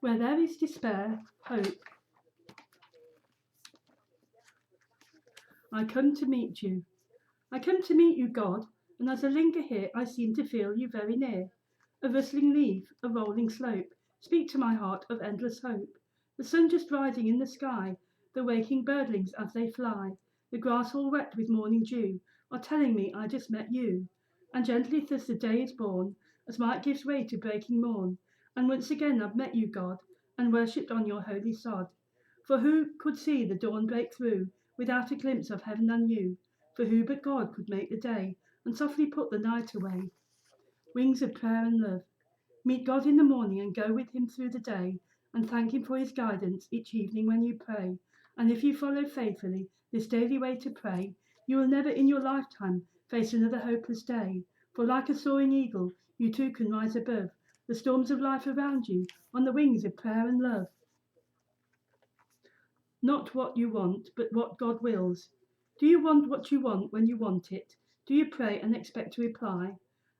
Where there is despair, hope. I come to meet you. I come to meet you, God, and as I linger here, I seem to feel you very near. A rustling leaf, a rolling slope, speak to my heart of endless hope. The sun just rising in the sky, the waking birdlings as they fly, the grass all wet with morning dew, are telling me I just met you. And gently thus the day is born, as night gives way to breaking morn, and once again I've met you, God, and worshipped on your holy sod. For who could see the dawn break through without a glimpse of heaven and you? For who but God could make the day and softly put the night away? Wings of prayer and love. Meet God in the morning and go with him through the day, and thank him for his guidance each evening when you pray. And if you follow faithfully this daily way to pray, you will never in your lifetime face another hopeless day. For like a soaring eagle, you too can rise above the storms of life around you on the wings of prayer and love. Not what you want, but what God wills. Do you want what you want when you want it? Do you pray and expect a reply?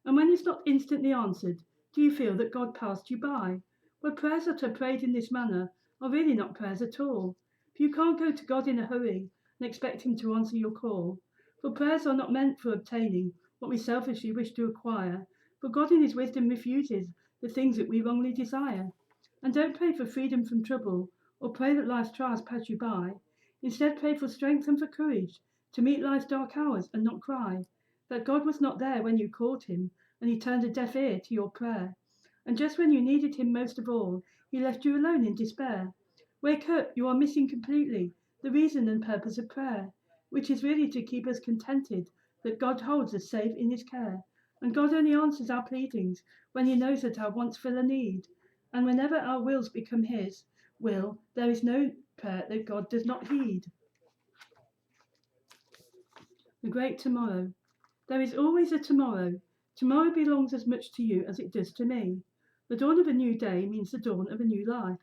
And when it's not instantly answered, do you feel that God passed you by? Well, prayers that are prayed in this manner are really not prayers at all. For you can't go to God in a hurry and expect him to answer your call. For prayers are not meant for obtaining what we selfishly wish to acquire. For God in his wisdom refuses the things that we wrongly desire. And don't pray for freedom from trouble, or pray that life's trials pass you by. Instead, pray for strength and for courage to meet life's dark hours and not cry. That God was not there when you called him, and he turned a deaf ear to your prayer. And just when you needed him most of all, he left you alone in despair. Wake up, you are missing completely the reason and purpose of prayer, which is really to keep us contented that God holds us safe in his care. And God only answers our pleadings when he knows that our wants fill a need. And whenever our wills become his will, there is no prayer that God does not heed. The great tomorrow. There is always a tomorrow. Tomorrow belongs as much to you as it does to me. The dawn of a new day means the dawn of a new life.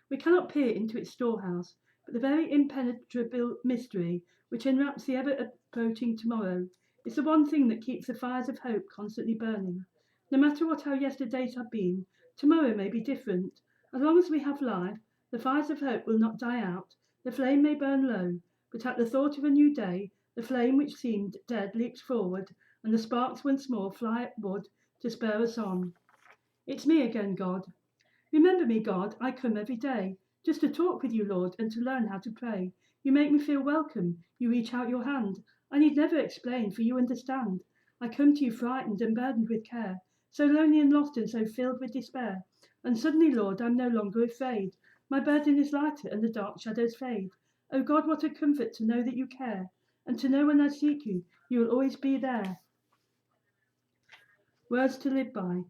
We cannot peer into its storehouse, but the very impenetrable mystery which enwraps the ever-approaching tomorrow is the one thing that keeps the fires of hope constantly burning. No matter what our yesterdays have been, tomorrow may be different. As long as we have life, the fires of hope will not die out. The flame may burn low, but at the thought of a new day, the flame which seemed dead leaps forward, and the sparks once more fly upward to spur us on. It's me again, God. Remember me, God, I come every day, just to talk with you, Lord, and to learn how to pray. You make me feel welcome. You reach out your hand. I need never explain, for you understand. I come to you frightened and burdened with care, so lonely and lost and so filled with despair. And suddenly, Lord, I'm no longer afraid. My burden is lighter and the dark shadows fade. Oh God, what a comfort to know that you care, and to know when I seek you, you will always be there. Words to live by.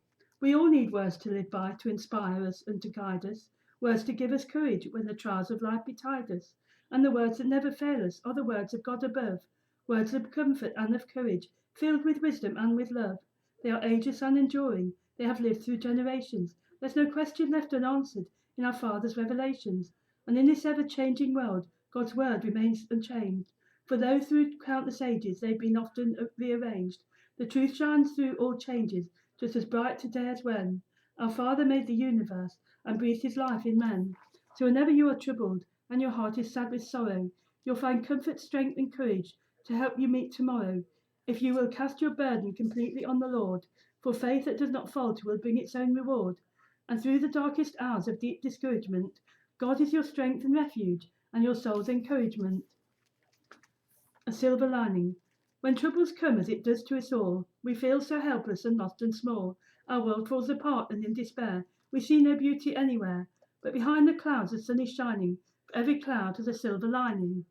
We all need words to live by to inspire us and to guide us, words to give us courage when the trials of life betide us. And the words that never fail us are the words of God above, words of comfort and of courage, filled with wisdom and with love. They are ageless and enduring, they have lived through generations. There's no question left unanswered in our Father's revelations. And in this ever-changing world, God's word remains unchanged. For though through countless ages they've been often rearranged, the truth shines through all changes, just as bright today as when our Father made the universe and breathed his life in men. So whenever you are troubled and your heart is sad with sorrow, you'll find comfort, strength and courage to help you meet tomorrow, if you will cast your burden completely on the Lord, for faith that does not falter will bring its own reward. And through the darkest hours of deep discouragement, God is your strength and refuge and your soul's encouragement. A silver lining. When troubles come, as it does to us all, we feel so helpless and lost and small. Our world falls apart, and in despair we see no beauty anywhere. But behind the clouds the sun is shining, for every cloud has a silver lining.